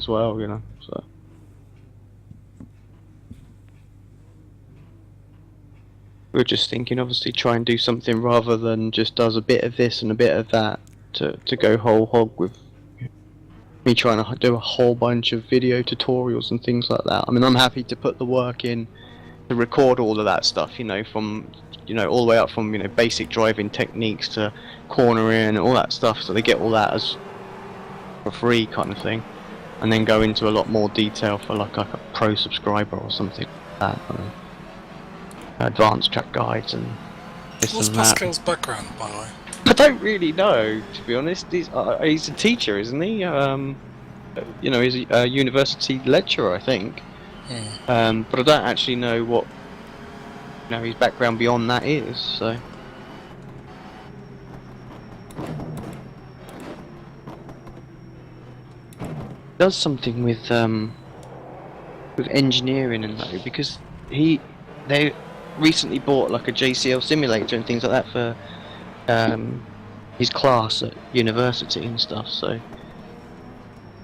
as well, you know. So we're just thinking, obviously, try and do something rather than just does a bit of this and a bit of that to go whole hog with me trying to do a whole bunch of video tutorials and things like that. I mean, I'm happy to put the work in to record all of that stuff, you know, from all the way up from basic driving techniques to cornering and all that stuff, so they get all that as for free kind of thing, and then go into a lot more detail for like a pro subscriber or something like that. Advanced track guides and this What's and that. Pascal's background, by the way? I don't really know, to be honest. He's a teacher, isn't he? He's a university lecturer, I think. But I don't actually know what his background beyond that is. So does something with engineering and that, because they recently bought like a JCL simulator and things like that for his class at university and stuff. So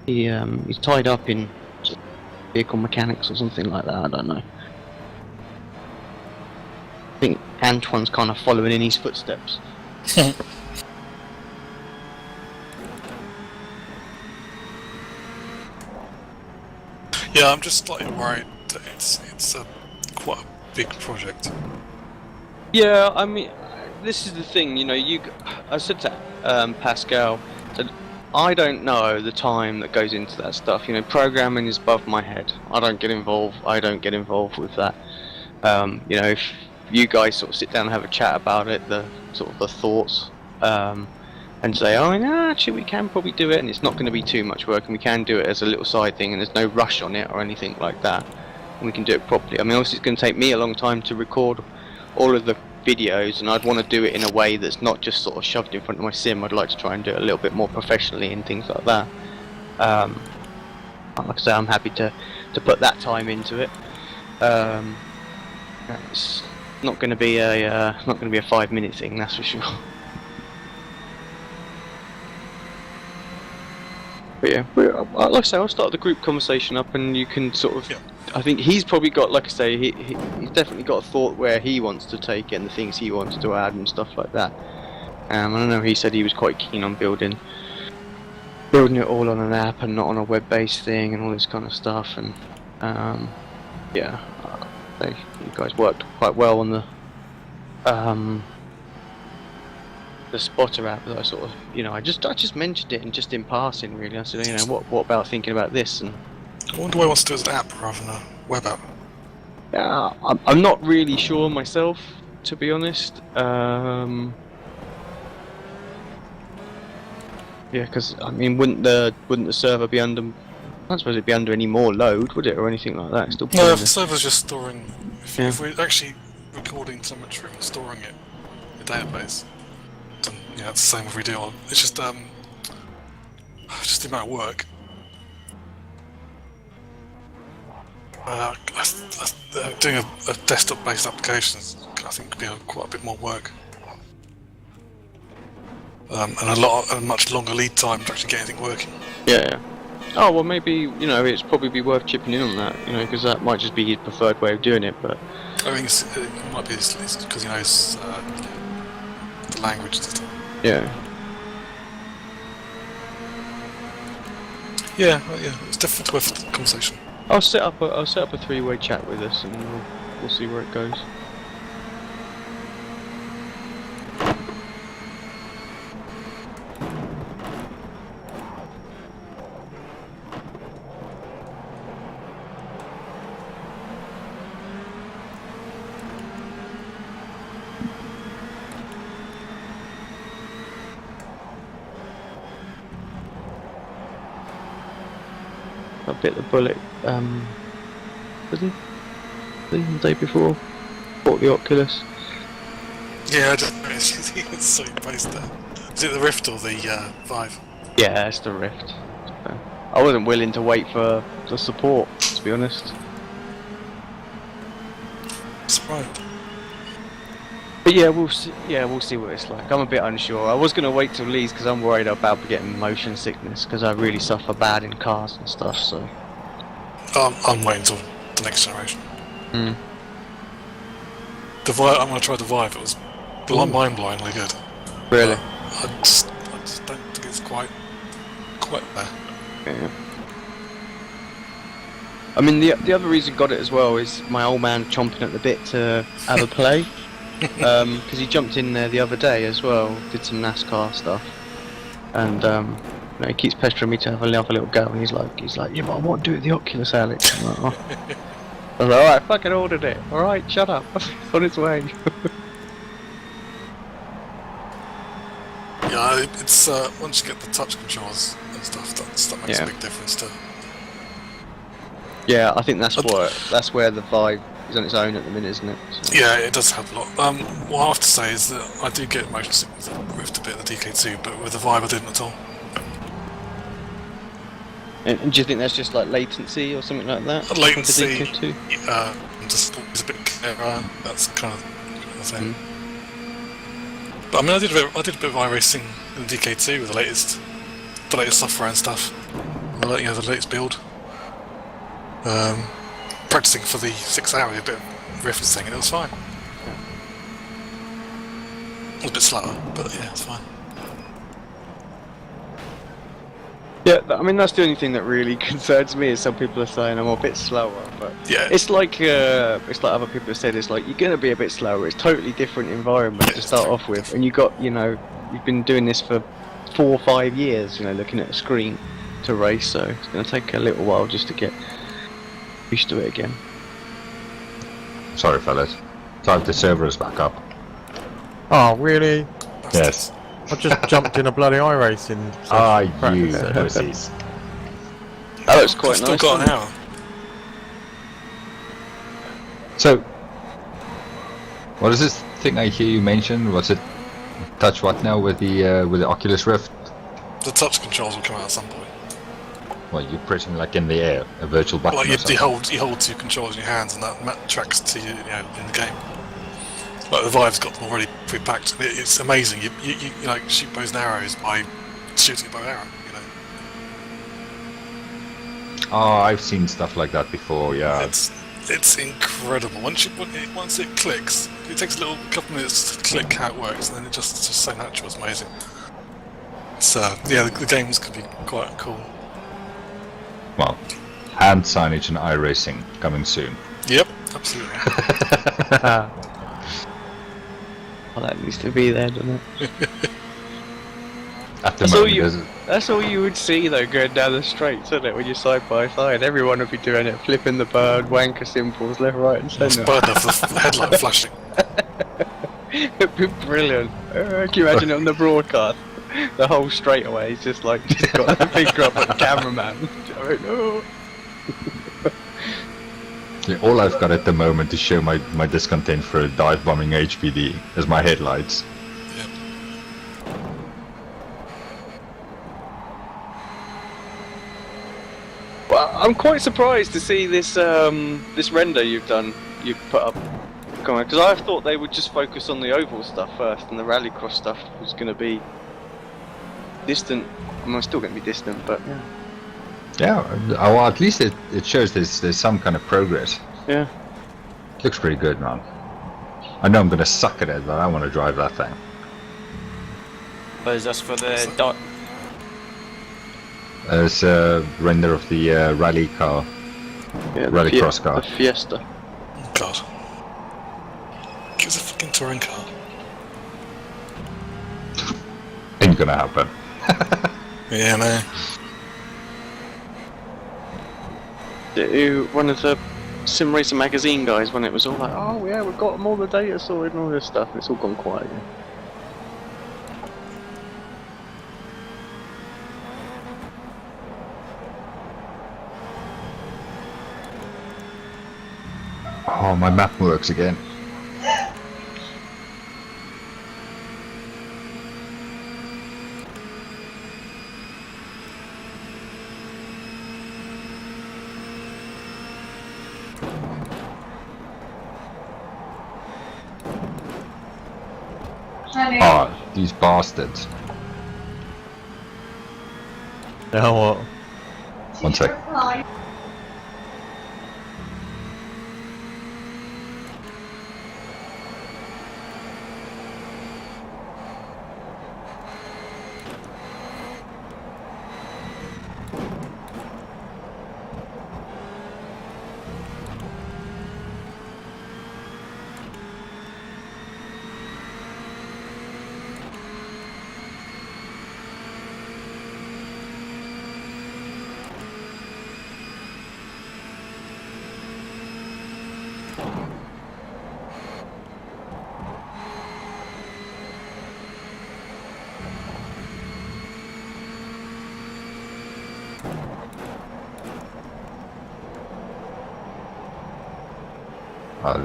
he's tied up in vehicle mechanics or something like that. I don't know. I think Antoine's kind of following in his footsteps. Yeah, I'm just slightly worried that it's quite a big project. Yeah, I mean, this is the thing, I said to Pascal that I don't know the time that goes into that stuff. Programming is above my head. I don't get involved with that. If you guys sort of sit down and have a chat about it, the thoughts, and say, oh, no, actually we can probably do it, and it's not going to be too much work, and we can do it as a little side thing, and there's no rush on it or anything like that, and we can do it properly. I mean, obviously it's going to take me a long time to record all of the videos, and I'd want to do it in a way that's not just sort of shoved in front of my sim. I'd like to try and do it a little bit more professionally and things like that. Like I say, I'm happy to put that time into it. It's not going to be a 5-minute thing, that's for sure. But yeah, like I say, I'll start the group conversation up, and you can sort of. Yeah. I think he's probably got, like I say, he's definitely got a thought where he wants to take it and the things he wants to add and stuff like that. I don't know. He said he was quite keen on building it all on an app and not on a web-based thing and all this kind of stuff. And yeah, you guys worked quite well on the spotter app that I sort of, I just mentioned it and just in passing, really. I said, what about thinking about this? And I wonder why he wants to do it as an app rather than a web app. Yeah, I'm not really sure myself, to be honest. Yeah, because I mean, wouldn't the server be under? I don't suppose it'd be under any more load, would it, or anything like that? Still. No, if the server's just storing. If we're actually recording telemetry and storing it in a database, then yeah, it's the same if we do. It's just the amount of work. Doing a desktop-based application, I think, could be quite a bit more work, and a much longer lead time to actually get anything working. Yeah. Oh well, maybe it's probably be worth chipping in on that, because that might just be his preferred way of doing it. But I think it might be because he knows the language and stuff. Yeah. Yeah, it's definitely worth the conversation. I'll set up a 3-way chat with us, and we'll see where it goes. I bit the bullet, the day before, bought the Oculus. Yeah, I don't know, it's so based there. Is it the Rift or the Vive? Yeah, it's the Rift. I wasn't willing to wait for the support, to be honest. That's right. But yeah, we'll see. Yeah, we'll see what it's like. I'm a bit unsure. I was going to wait till Lee's because I'm worried about getting motion sickness because I really suffer bad in cars and stuff. So I'm waiting till the next generation. Mm. The Vive, I'm going to try the Vive. It was mind-blowingly good. Really? I just don't think it's quite there. Yeah. I mean, the other reason I got it as well is my old man chomping at the bit to have a play. Because he jumped in there the other day as well, did some NASCAR stuff, and he keeps pestering me to have a little go, and he's like, yeah, but I want to do it the Oculus, Alex. I'm like, oh. I was like, alright, fucking ordered it. Alright, shut up. It's on its way. Yeah, it's once you get the touch controls and stuff, that makes a big difference too. Yeah, I think that's where the Vive is on its own at the minute, isn't it? So. Yeah, it does help a lot. What I have to say is that I do get motion sickness with a bit of the DK2, but with the Vive I didn't at all. And do you think that's just like latency or something like that? Latency, just always a bit clearer, that's kind of thing. But I mean, I did a bit of iRacing in the DK2 with the latest software and stuff. The latest build. Practicing for the 6 hour, a bit of referencing, and it was fine. It was a bit slower, but yeah, it's fine. Yeah, I mean that's the only thing that really concerns me is some people are saying I'm a bit slower, but yeah, it's like other people have said, it's like you're gonna be a bit slower. It's totally different environment to start off with, and you've been doing this for 4 or 5 years, looking at a screen to race, so it's gonna take a little while just to get used to it again. Sorry, fellas. Time the server is back up. Oh, really? Yes. I just jumped in a bloody iRacing. You pussies. That looks quite still nice. Got an hour. So, what is this thing I hear you mention? Was it touch what now with the Oculus Rift? The touch controls will come out at some point. Well, you're pressing like in the air, a virtual button. Like or something. you hold 2 controls in your hands, and that tracks to you, in the game. Like the Vive's got them already pre-packed. It's amazing. You like shoot bows and arrows by shooting a bow and arrow. Oh, I've seen stuff like that before. Yeah. It's incredible. Once it clicks, it takes a couple minutes to click how it works, and then it's just so natural. It's amazing. So yeah, the games could be quite cool. Well, hand signage and iRacing coming soon. Yep, absolutely. Well, that needs to be there, doesn't it? At the moment, that's all you would see though, going down the straight, isn't it? When you're side by side, everyone would be doing it, flipping the bird, wanker symbols left, right, and centre. Bird have the headlight flashing. It'd be brilliant. Can you imagine it on the broadcast? The whole straightaway, he's just got the finger up at the cameraman. No. yeah, all I've got at the moment to show my discontent for a dive bombing HPD is my headlights. Yep. Well, I'm quite surprised to see this this render you've put up, because I thought they would just focus on the oval stuff first, and the rallycross stuff was going to be distant. I mean, it's still going to be distant, but yeah. Yeah, well, at least it shows there's some kind of progress. Yeah. Looks pretty good, man. I know I'm going to suck at it, but I want to drive that thing. But is that for the dot? There's a render of the rally car, rallycross car. The Fiesta. Oh, God. Give us a fucking touring car. Ain't gonna happen. Yeah, no. One of the Sim Racer magazine guys, when it was all like, oh yeah, we've got all the data sorted and all this stuff, it's all gone quiet again. Oh, my map works again. Oh, these bastards. Now what? One sec.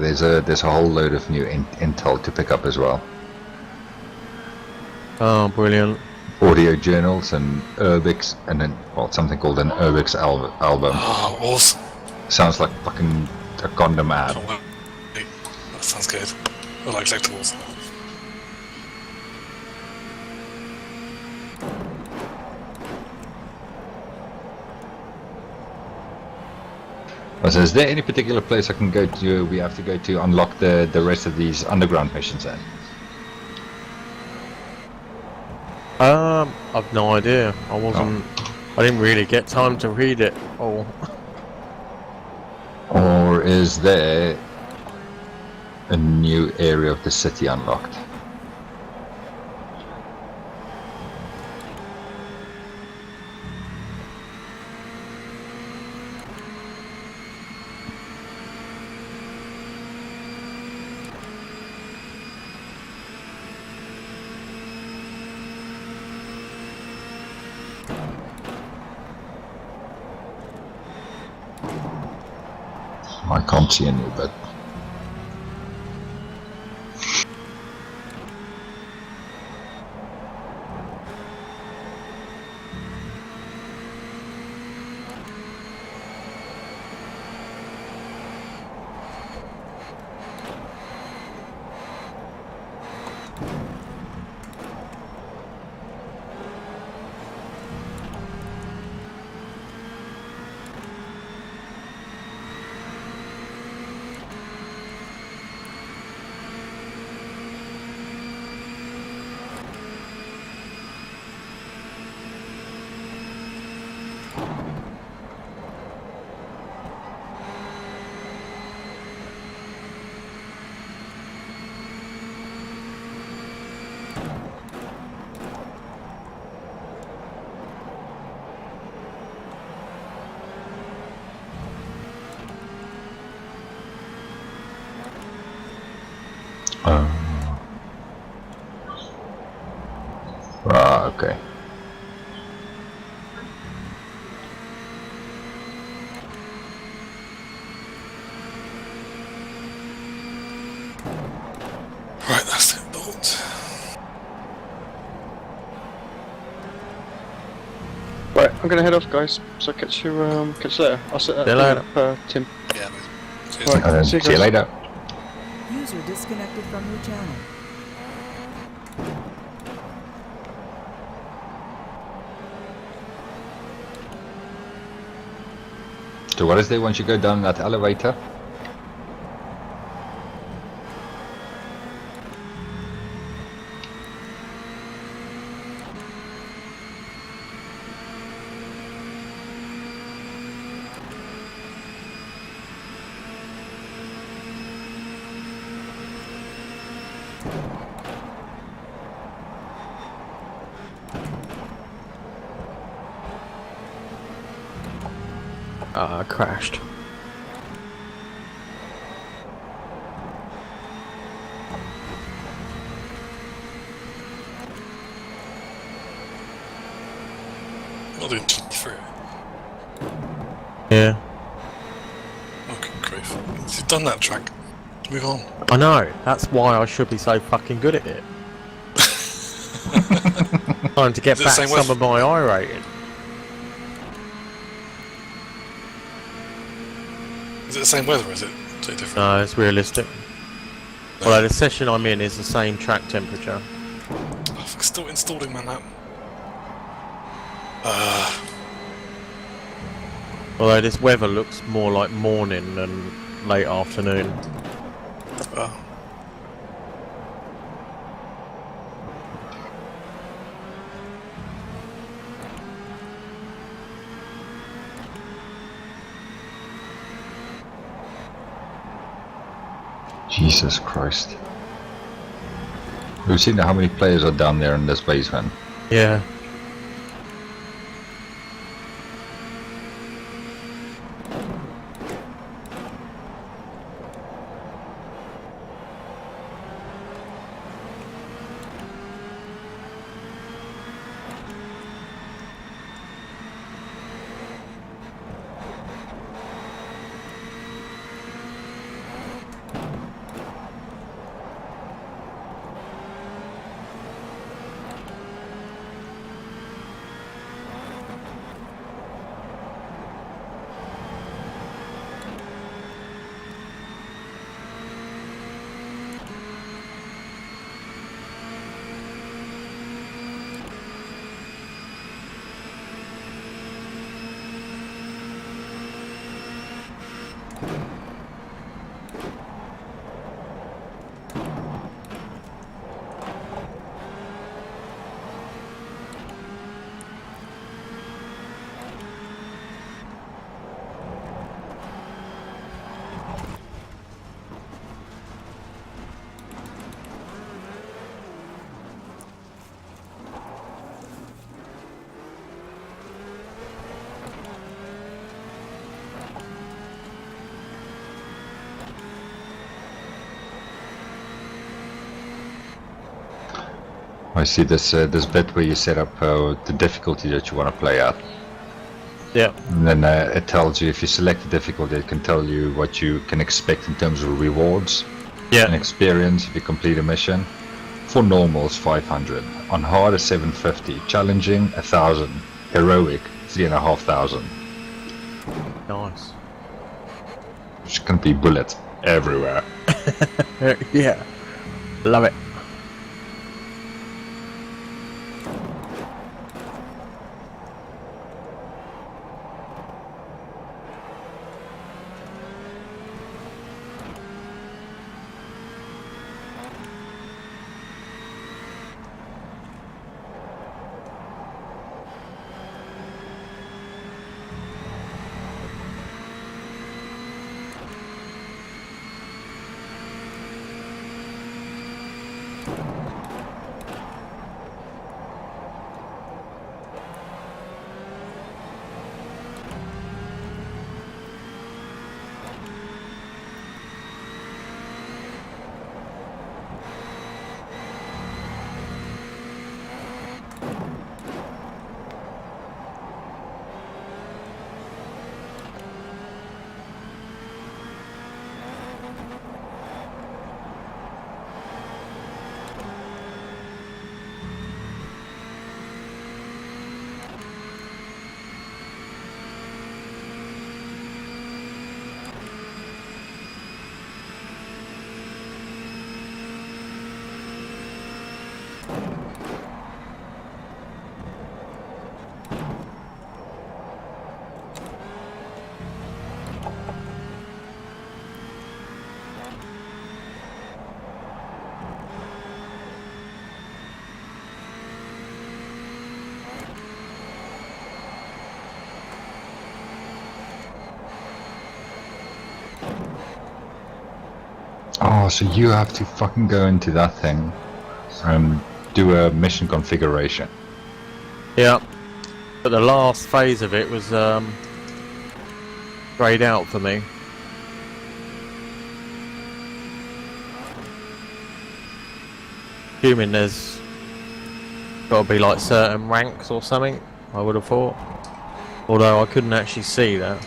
There's a whole load of new intel to pick up as well. Oh, brilliant. Audio journals and Urbix, and then something called an Urbix album. Oh, awesome. Sounds like fucking a condom ad. Oh, wait. That sounds good. I like collectibles. So is there any particular place I can go to? We have to go to unlock the rest of these underground missions then? I've no idea. I didn't really get time to read it all. Or is there a new area of the city unlocked? I can't see any, but okay. Right, that's it, bolt. Right, I'm gonna head off, guys. So catch you later. I'll set that See you later. up, Tim. Yeah, mate. Right, See you guys. later. User disconnected from your channel. So what is there once you go down that elevator? I crashed. Not doing through. Yeah. Okay, great. You've done that track. Move on. I know. That's why I should be so fucking good at it. Trying to get Is it the back same some with- of my I rating. Is it the same weather, or is it totally different? No, it's realistic. Although the session I'm in is the same track temperature. still installed in Manhattan. Although this weather looks more like morning than late afternoon. Jesus Christ. We've seen how many players are down there in this basement. Yeah. I see this bit where you set up the difficulty that you want to play at. Yeah. And then it tells you, if you select the difficulty, it can tell you what you can expect in terms of rewards and Yeah. experience if you complete a mission. For normal it's 500, on hard is 750, challenging 1000, heroic 3500. Nice. It's gonna be bullets everywhere. Yeah. Love it. Oh, so you have to fucking go into that thing and do a mission configuration. Yeah. But the last phase of it was grayed out for me. Assuming there's got to be like certain ranks or something, I would have thought. Although I couldn't actually see that.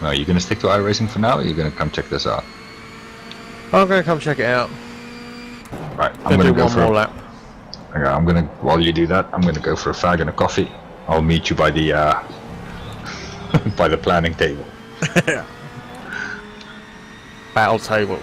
No, are you going to stick to iRacing for now, or are you going to come check this out? I'm gonna come check it out. Right, I'm Gonna going to do go one for more lap. Okay, I'm going to, while you do that, I'm going to go for a fag and a coffee. I'll meet you by the, by the planning table. Battle table.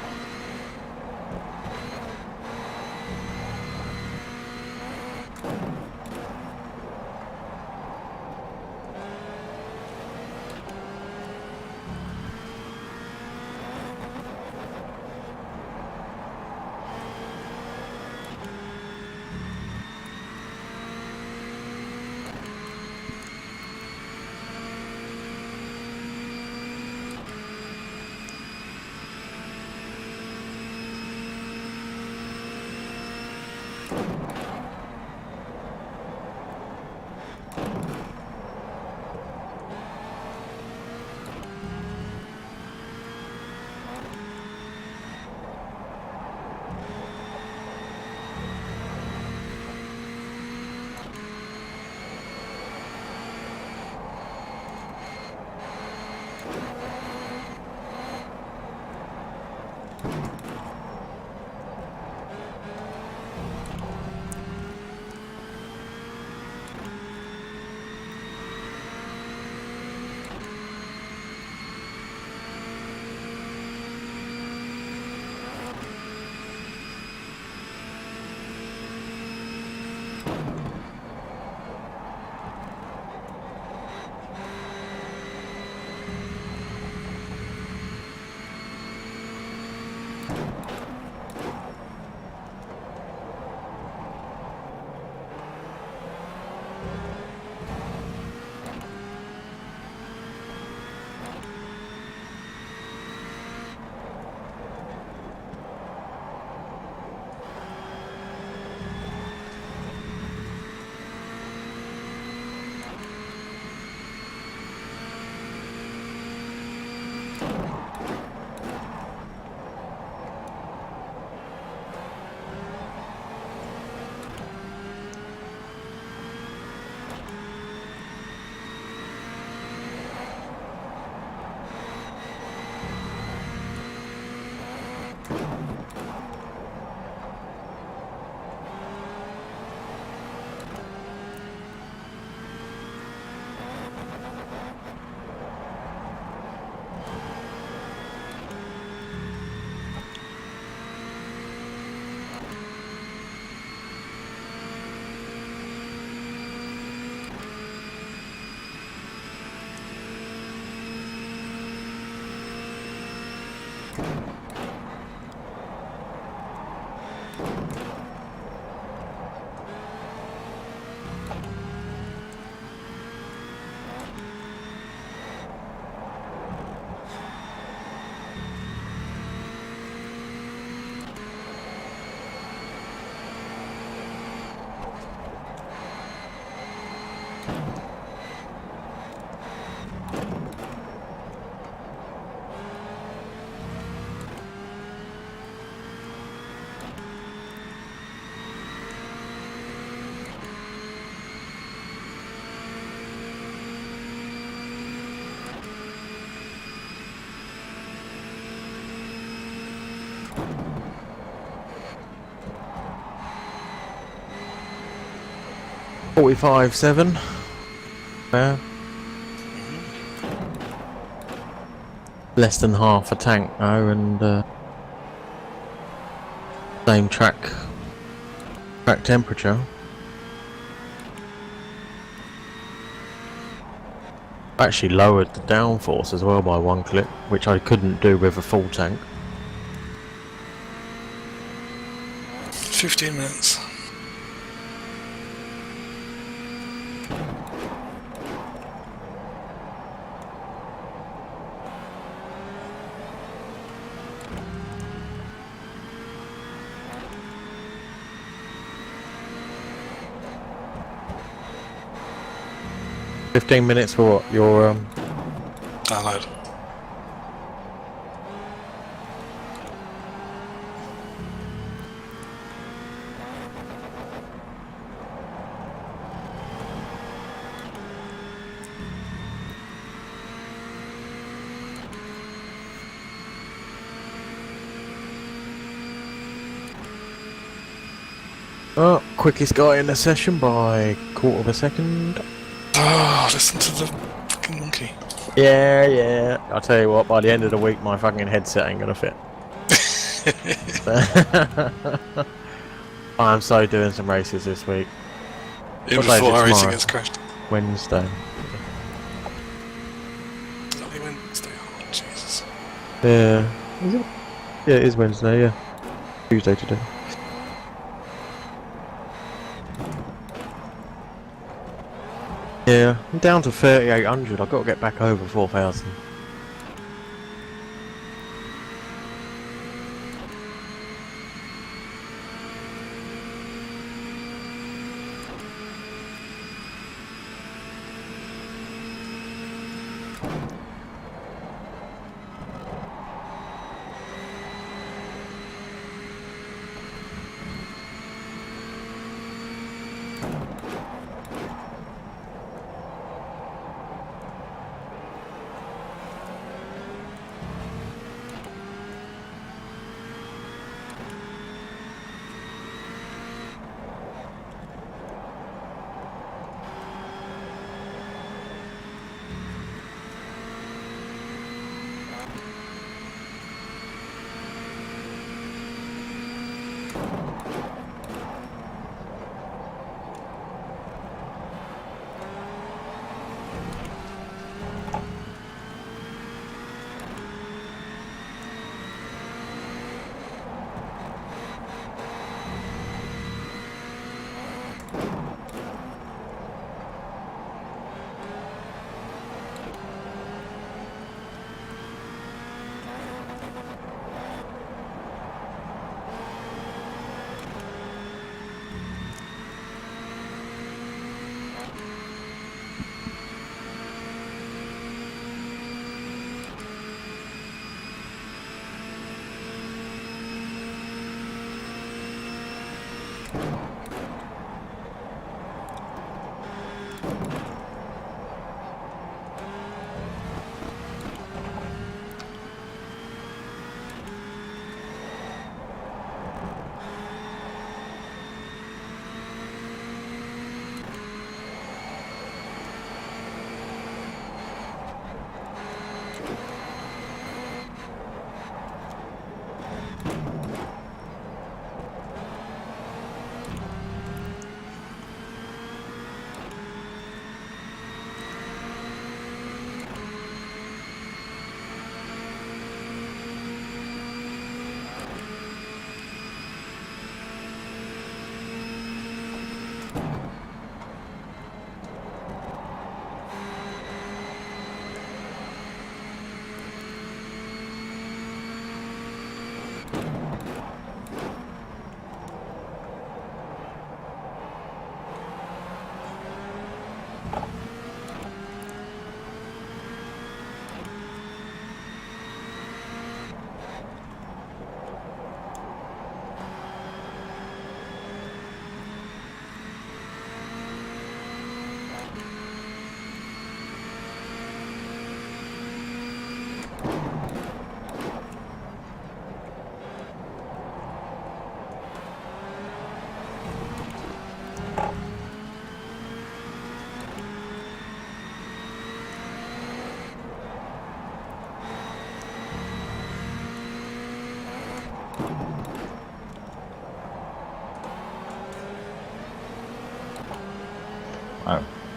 .45.7. Yeah. Less than half a tank though, and same track temperature. Actually lowered the downforce as well by 1 clip, which I couldn't do with a full tank. 15 minutes. $15 for what? Your Download. Oh, quickest guy in the session by quarter of a second. Oh, listen to the fucking monkey. Yeah. I'll tell you what, by the end of the week, my fucking headset ain't gonna fit. I'm so doing some races this week. Even What day is before it our racing tomorrow? gets crashed. Wednesday. It's only Wednesday. Oh, Jesus. Yeah. Is it? Yeah, it is Wednesday, yeah. Tuesday today. Yeah, I'm down to 3,800. I've got to get back over 4,000.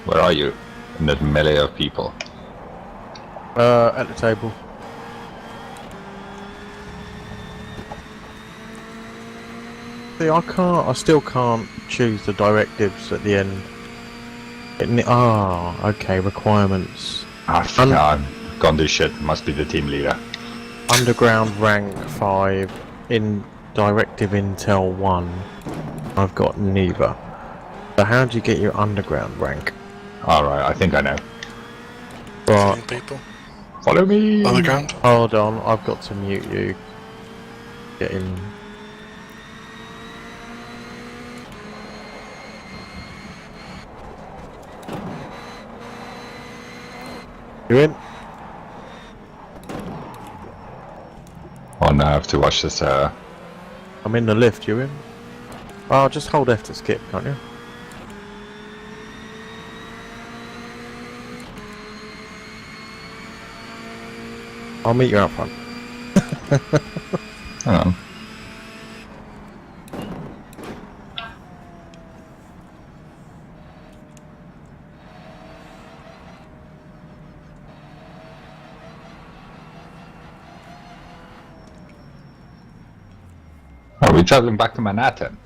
Where are you? In that melee of people. At the table. See, I still can't choose the directives at the end. Okay, requirements. I can't do shit. Must be the team leader. Underground rank 5 in directive intel 1. I've got neither. So how do you get your underground rank? Alright, I think I know. Right, Killing people. Follow me! On the ground. hold on, I've got to mute you. Get in. You in? Oh no, I have to watch this. I'm in the lift, you in? Oh, just hold F to skip, can't you? I'll meet you out front. Hang on. Are we traveling back to Manhattan?